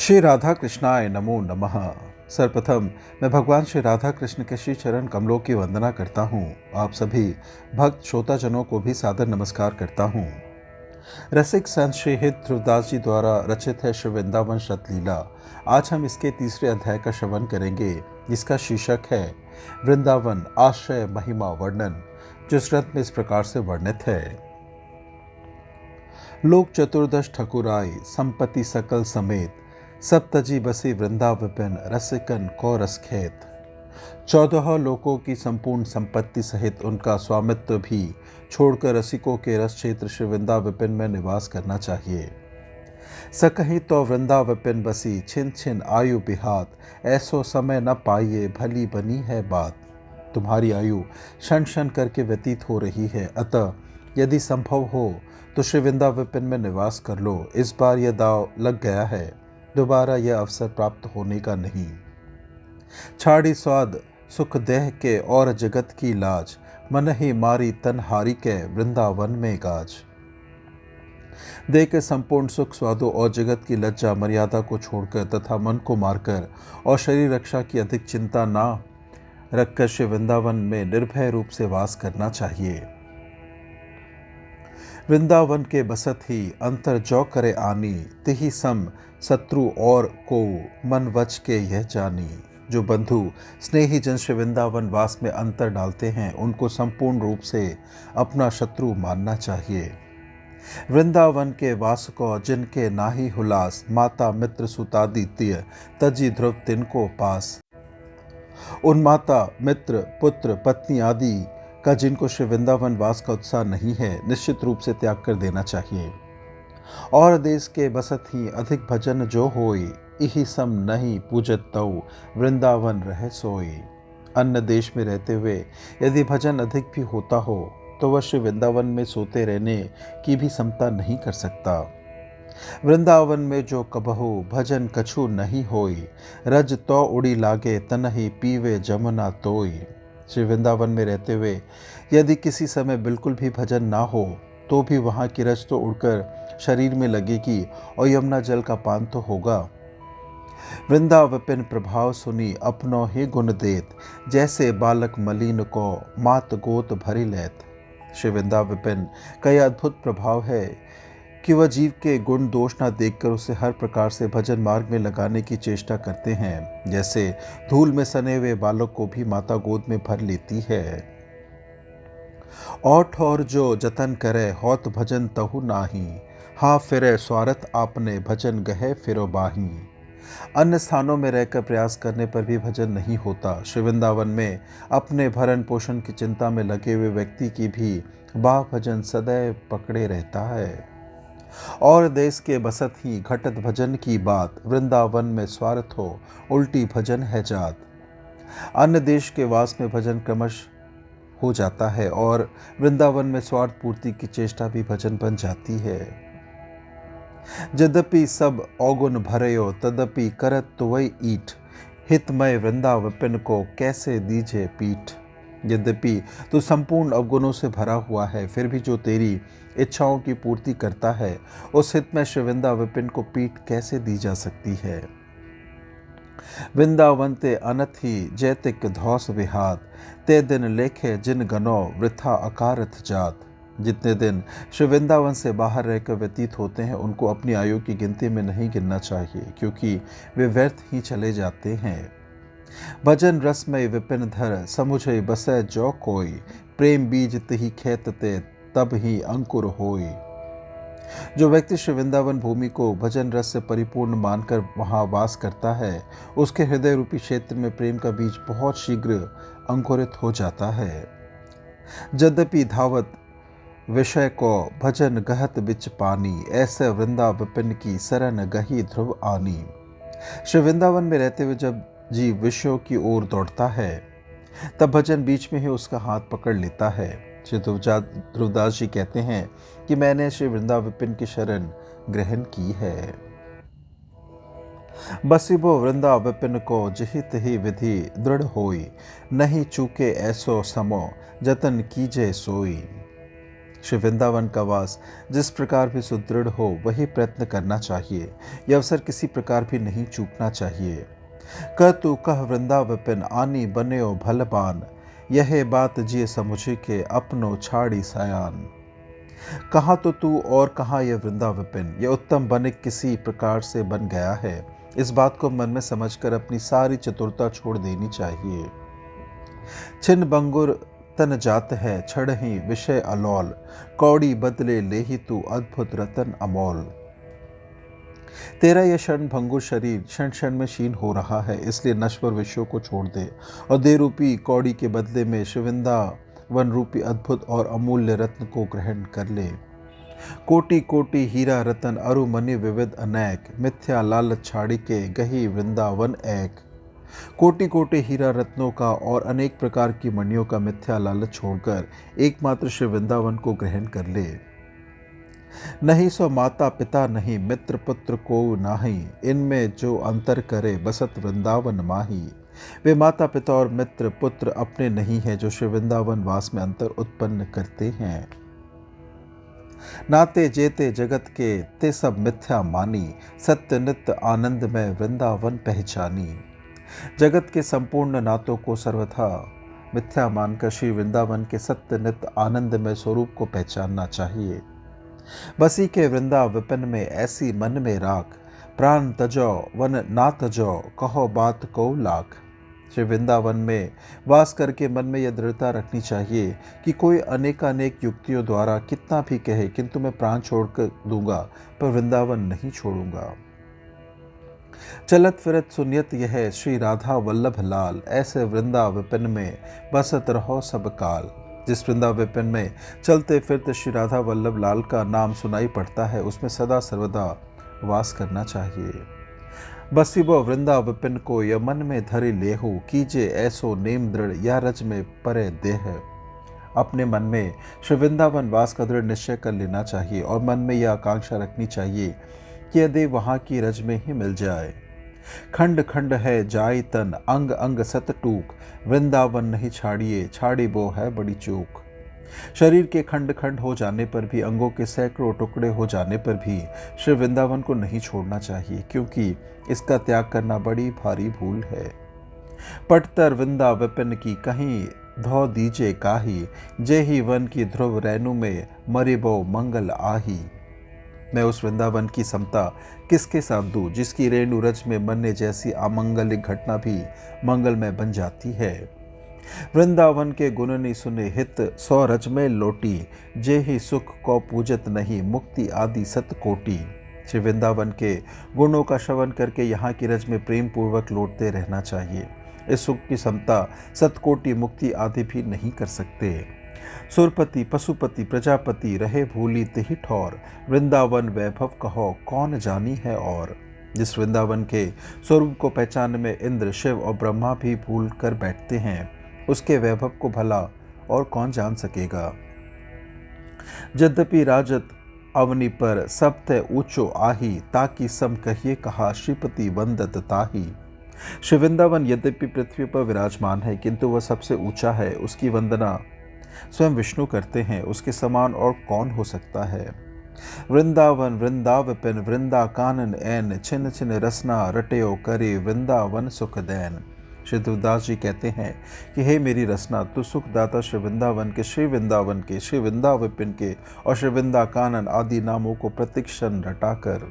श्री राधा कृष्णाय नमो नमः। सर्वप्रथम मैं भगवान श्री राधा कृष्ण के श्री चरण कमलों की वंदना करता हूँ। आप सभी भक्त श्रोताजनों को भी सादर नमस्कार करता हूँ। रसिक संत श्री हित ध्रुवदास जी द्वारा रचित है श्री वृंदावन शतलीला। आज हम इसके तीसरे अध्याय का श्रवण करेंगे, जिसका शीर्षक है वृंदावन आश्रय महिमा वर्णन, जो इस ग्रंथ में इस प्रकार से वर्णित है। लोक चतुर्दश ठकुराई संपत्ति सकल समेत, सप्तजी बसी वृंदावन रसिकन को रस खेत। 14 लोकों की संपूर्ण संपत्ति सहित उनका स्वामित्व भी छोड़कर रसिकों के रस क्षेत्र श्री वृंदावन में निवास करना चाहिए। सकहीं तो वृंदावन बसी छिन छिन आयु बिहात, ऐसो समय न पाइए भली बनी है बात। तुम्हारी आयु क्षण क्षण करके व्यतीत हो रही है, अतः यदि संभव हो तो श्री वृंदावन में निवास कर लो। इस बार यह दाव लग गया है, दोबारा यह अवसर प्राप्त होने का नहीं। छाड़ी स्वाद सुख देह के और जगत की लाज, मन ही मारी तन हारी के वृंदावन में गाज। देह के संपूर्ण सुख स्वादों और जगत की लज्जा मर्यादा को छोड़कर तथा मन को मारकर और शरीर रक्षा की अधिक चिंता ना रखकर श्री वृंदावन में निर्भय रूप से वास करना चाहिए। वृंदावन के बसत ही अंतर जो करे आनी, तिहि सम शत्रु और को मन वच के यह जानी। जो बंधु स्नेही जन श्री वृंदावन वास में अंतर डालते हैं, उनको संपूर्ण रूप से अपना शत्रु मानना चाहिए। वृंदावन के वास को जिनके नाही हुलास, माता मित्र सुतादित्य तजी ध्रुव तिनको पास। उन माता मित्र पुत्र पत्नी आदि का जिनको श्री वृंदावन वास का उत्साह नहीं है, निश्चित रूप से त्याग कर देना चाहिए। और देश के बसत ही अधिक भजन जो होई, इही सम नहीं पूजत तऊ वृंदावन रह सोई। अन्य देश में रहते हुए यदि भजन अधिक भी होता हो तो वह श्री वृंदावन में सोते रहने की भी समता नहीं कर सकता। वृंदावन में जो कबहू भजन कछु नहीं होई, रज तो उड़ी लागे तनहि पीवे जमुना तोई। श्री वृंदावन में रहते हुए यदि किसी समय बिल्कुल भी भजन ना हो तो भी वहाँ की रज तो उड़कर शरीर में लगेगी और यमुना जल का पान तो होगा। वृंदावन प्रभाव सुनी अपनों ही गुण देत, जैसे बालक मलिन को मात गोत भरी लेत। श्री वृंदावन का यह अद्भुत प्रभाव है कि वह जीव के गुण दोष न देखकर उसे हर प्रकार से भजन मार्ग में लगाने की चेष्टा करते हैं, जैसे धूल में सने हुए बालक को भी माता गोद में भर लेती है। और ठौर जो जतन करे होत भजन तहु नाही, हाँ फिरे स्वार्थ आपने भजन गहे फिरो बाही। अन्य स्थानों में रहकर प्रयास करने पर भी भजन नहीं होता। श्री वृंदावन में अपने भरण पोषण की चिंता में लगे हुए व्यक्ति की भी बाह भजन सदैव पकड़े रहता है। और देश के बसत ही घटत भजन की बात, वृंदावन में स्वार्थ हो उल्टी भजन है जात। अन्य देश के वास में भजन क्रमश हो जाता है और वृंदावन में स्वार्थ पूर्ति की चेष्टा भी भजन बन जाती है। यद्यपि सब औगुण भरयो तदपि करत तो वही ईट, हितमय वृंदावन को कैसे दीजे पीठ। यद्यपि तो संपूर्ण अवगुणों से भरा हुआ है, फिर भी जो तेरी इच्छाओं की पूर्ति करता है, उस हित में श्री वृंदावन को पीठ कैसे दी जा सकती है। वृंदावन ते अनथ ही जैतिक धौस विहात, ते दिन लेखे जिन गनो वृथा अकारथ जात। जितने दिन श्री वृंदावन से बाहर रहकर व्यतीत होते हैं, उनको अपनी आयु की गिनती में नहीं गिनना चाहिए, क्योंकि वे व्यर्थ ही चले जाते हैं। भजन रसमय विपिन धर समुझे बसै जो कोई, प्रेम बीज तिहि खेतते तब ही अंकुर होई। जो व्यक्ति श्री वृंदावन भूमि को भजन रस से परिपूर्ण मानकर वहाँ वास करता है, उसके हृदय रूपी क्षेत्र में प्रेम का बीज बहुत शीघ्र अंकुरित हो जाता है। यद्यपि धावत विषय को भजन गहत बिच पानी, ऐसे वृंदावन की शरण गही ध्रुव आनी। श्री वृंदावन में रहते हुए जब जीव विषयों की ओर दौड़ता है, तब भजन बीच में ही उसका हाथ पकड़ लेता है। श्री ध्रुवदास जी कहते हैं कि मैंने श्री वृंदावन की शरण ग्रहण की है। बसिबो वृंदावन को जिहित ही विधि दृढ़ होई, नहीं चूके ऐसो समो जतन कीजे सोई। श्री वृंदावन का वास जिस प्रकार भी सुदृढ़ हो वही प्रयत्न करना चाहिए। यह अवसर किसी प्रकार भी नहीं चूकना चाहिए। कह तू कह वृंदा विपिन आनी बन्यो भलबान, यह बात जिय समुझी के अपनो छाड़ी सयान। कहाँ तो तू और कहाँ यह वृंदा विपिन, यह उत्तम बनिक किसी प्रकार से बन गया है। इस बात को मन में समझकर अपनी सारी चतुरता छोड़ देनी चाहिए। छिन बंगुर तन जात है छड़ ही विषय अलौल, कौड़ी बदले ले ही तू अद्भुत रतन अमोल। तेरा यह क्षण भंगुर शरीर क्षण क्षण में क्षीण हो रहा है, इसलिए नश्वर विषयों को छोड़ दे और दे रूपी कौड़ी के बदले में शिविंदा वन रूपी अद्भुत और अमूल्य रत्न को ग्रहण कर ले। कोटि कोटि हीरा रतन अरु मनि विविध अनेक, मिथ्या लालच छाड़ी के गही वृंदावन एक। कोटि कोटि हीरा रत्नों का और अनेक प्रकार की मणियों का मिथ्या लालच छोड़कर एकमात्र श्री वृंदावन को ग्रहण कर ले। नहीं सो माता पिता नहीं मित्र पुत्र को नाही, इनमें जो अंतर करे बसत वृंदावन माही। वे माता पिता और मित्र पुत्र अपने नहीं है जो श्री वृंदावन वास में अंतर उत्पन्न करते हैं। नाते जेते जगत के ते सब मिथ्या मानी, सत्य नित्य आनंद में वृंदावन पहचानी। जगत के संपूर्ण नातों को सर्वथा मिथ्या मानकर श्री वृंदावन के सत्य नित्य आनंद में स्वरूप को पहचानना चाहिए। बसी के वृंदा विपिन में ऐसी मन में राख, प्राण तजो वन ना तजो कहो बात को लाख। श्री वृंदावन में वास करके मन में यह दृढ़ता रखनी चाहिए कि कोई अनेकानेक युक्तियों द्वारा कितना भी कहे, किंतु मैं प्राण छोड़कर दूंगा पर वृंदावन नहीं छोड़ूंगा। चलत फिरत सुनियत यह श्री राधा वल्लभ लाल, ऐसे वृंदा विपिन में बसत रहो सब काल। जिस वृंदा विपिन में चलते फिरते श्री राधा वल्लभ लाल का नाम सुनाई पड़ता है, उसमें सदा सर्वदा वास करना चाहिए। बसिबो वृंदा विपिन को यह मन में धरि लेहु, कीजे ऐसो नेम दृढ़ या रज में परे देह। अपने मन में श्री वृंदावन वास का दृढ़ निश्चय कर लेना चाहिए और मन में यह आकांक्षा रखनी चाहिए कि यदि वहाँ की रज में ही मिल जाए। खंड खंड है जाई तन अंग अंग सत टूक, वृंदावन नहीं छाड़िए छाड़ी बो है बड़ी चूक। शरीर के खंड खंड हो जाने पर भी, अंगों के सैकड़ों टुकड़े हो जाने पर भी श्री वृंदावन को नहीं छोड़ना चाहिए, क्योंकि इसका त्याग करना बड़ी भारी भूल है। पटतर वृंदा विपिन की कहीं धो दीजे काही, जे ही वन की ध्रुव रैनु में मरिबो मंगल आही। मैं उस वृंदावन की समता किसके साथ दूं, जिसकी रेणु रज में मरने जैसी अमंगलिक घटना भी मंगलमय बन जाती है। वृंदावन के गुणनी सुने हित सौ रज में लोटी, जे ही सुख को पूजत नहीं मुक्ति आदि सत कोटि। श्री वृंदावन के गुणों का श्रवण करके यहाँ की रज में प्रेम पूर्वक लौटते रहना चाहिए। इस सुख की समता सतकोटि मुक्ति आदि भी नहीं कर सकते। सुरपति पशुपति प्रजापति रहे भूली तिहि ठौर, वृंदावन वैभव कहो कौन जानी है और। जिस वृंदावन के स्वरूप को पहचानने में इंद्र शिव और ब्रह्मा भी भूल कर बैठते हैं, उसके वैभव को भला और कौन जान सकेगा। यद्यपि राजत अवनि पर सब तय ऊंचो आही, ताकि सम कहिए कहा श्रीपति वंदत ताही। श्री वृंदावन यद्यपि पृथ्वी पर विराजमान है, किंतु वह सबसे ऊंचा है। उसकी वंदना स्वयं विष्णु करते हैं, उसके समान और कौन हो सकता है। वृंदावन वृंदाविपिन वृंदा कानन ऐन, छिन छिन रसना रटयो करे वृंदावन सुख दैन। श्री तुलसीदास जी कहते हैं कि हे मेरी रसना, तू सुखदाता श्री वृंदावन के, श्री वृंदावन के, श्री वृंदा विपिन के और श्री वृंदा कानन आदि नामों को प्रतिक्षण रटाकर।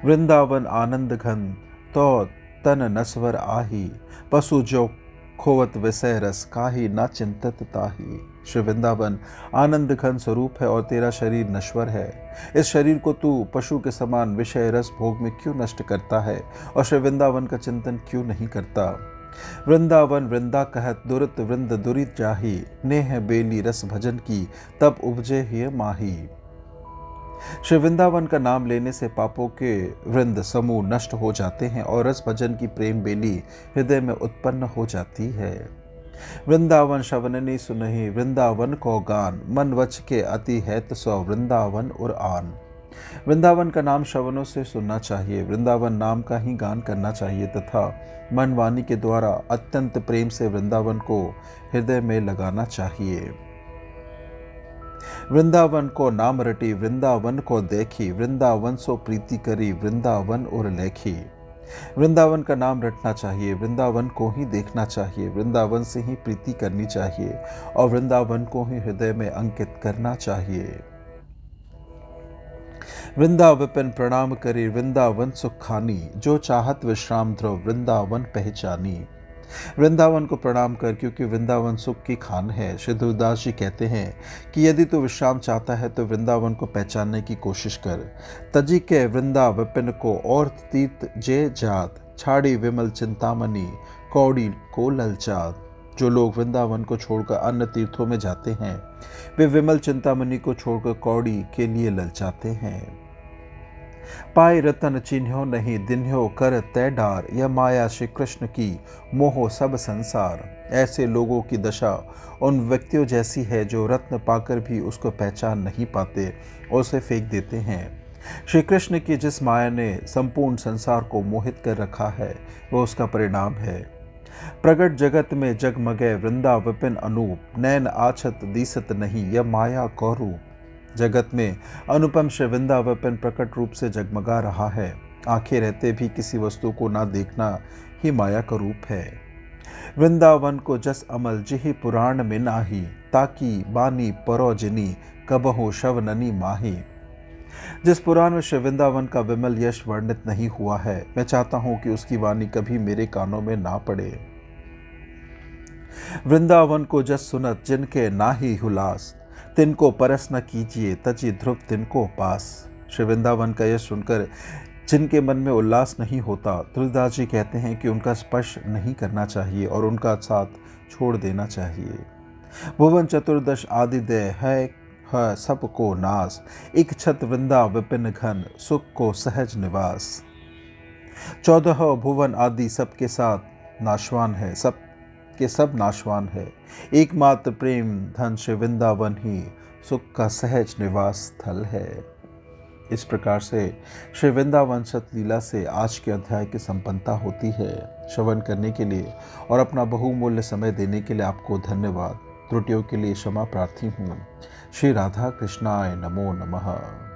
वृंदावन आनंद घन तो तन नस्वर आही, पशु जो खोवत विषय रस काही ना चिंतत ताही। श्री वृंदावन आनंद घन स्वरूप है और तेरा शरीर नश्वर है। इस शरीर को तू पशु के समान विषय रस भोग में क्यों नष्ट करता है और श्री वृंदावन का चिंतन क्यों नहीं करता। वृंदावन वृंदा कहत दुरित वृंद दुरित जाही, नेह बेली रस भजन की तब उपजे ही माही। श्री वृंदावन का नाम लेने से पापों के वृंद समूह नष्ट हो जाते हैं और रस भजन की प्रेम बेली हृदय में उत्पन्न हो जाती है। वृंदावन श्रवणनी सुनहि वृंदावन को गान, मन वच के अति हैत सौ वृंदावन उर आन। वृंदावन का नाम श्रवणों से सुनना चाहिए, वृंदावन नाम का ही गान करना चाहिए तथा मन वाणी के द्वारा अत्यंत प्रेम से वृंदावन को हृदय में लगाना चाहिए। वृंदावन को नाम रटी, वृंदावन को देखी, वृंदावन सो प्रीति करी, वृंदावन और लेखी। वृंदावन का नाम रटना चाहिए, वृंदावन को ही देखना चाहिए, वृंदावन से ही प्रीति करनी चाहिए और वृंदावन को ही हृदय में अंकित करना चाहिए। वृंदावन प्रणाम करी, वृंदावन सुख खानी, जो चाहत विश्राम ध्रुव, वृंदावन पहचानी। वृंदावन को प्रणाम कर, क्योंकि वृंदावन सुख की खान है। श्री दुर्दास जी कहते हैं कि यदि तू विश्राम चाहता है तो वृंदावन को पहचानने की कोशिश कर। तजी के वृंदावन को और तीर्थ जे जात, छाड़ी विमल चिंतामणि, कौड़ी को ललचात। जो लोग वृंदावन को छोड़कर अन्य तीर्थों में जाते हैं, वे विमल चिंतामणि को छोड़कर कौड़ी के लिए ललचाते हैं। पाए रतन चिन्हो नहीं, दिन्हो कर तय डार, यह माया श्री कृष्ण की, मोह सब संसार। ऐसे लोगों की दशा उन व्यक्तियों जैसी है जो रत्न पाकर भी उसको पहचान नहीं पाते और उसे फेंक देते हैं। श्री कृष्ण की जिस माया ने संपूर्ण संसार को मोहित कर रखा है, वह उसका परिणाम है। प्रगट जगत में जगमगे वृंदावन अनूप, नैन आछत दीसत नहीं, यह माया कौरूप। जगत में अनुपम श्री वृंदावन प्रकट रूप से जगमगा रहा है। आंखें रहते भी किसी वस्तु को ना देखना ही माया का रूप है। वृंदावन को जस अमल जिहि पुराण में नाही, ताकि बानी परोजनी कबहु शवननी माही। जिस पुराण में श्री वृंदावन का विमल यश वर्णित नहीं हुआ है, मैं चाहता हूं कि उसकी वाणी कभी मेरे कानों में ना पड़े। वृंदावन को जस सुनत जिनके नाही हुलास, तिनको परस न कीजिए तजी ध्रुव तिनको पास। श्री वृंदावन का यश सुनकर जिनके मन में उल्लास नहीं होता, तुलसीदास जी कहते हैं कि उनका स्पर्श नहीं करना चाहिए और उनका साथ छोड़ देना चाहिए। भुवन चतुर्दश आदिदेय है सबको नास, एक छत वृंदावन घन, सुख को सहज निवास। 14 भुवन आदि सबके साथ नाशवान है, सब के सब नाशवान है। एकमात्र प्रेम धन श्री वृंदावन ही सुख का सहज निवास स्थल है। इस प्रकार से श्री वृंदावन सतलीला से आज के अध्याय की संपन्नता होती है। श्रवण करने के लिए और अपना बहुमूल्य समय देने के लिए आपको धन्यवाद। त्रुटियों के लिए क्षमा प्रार्थी हूँ। श्री राधा कृष्णाय नमो नमः।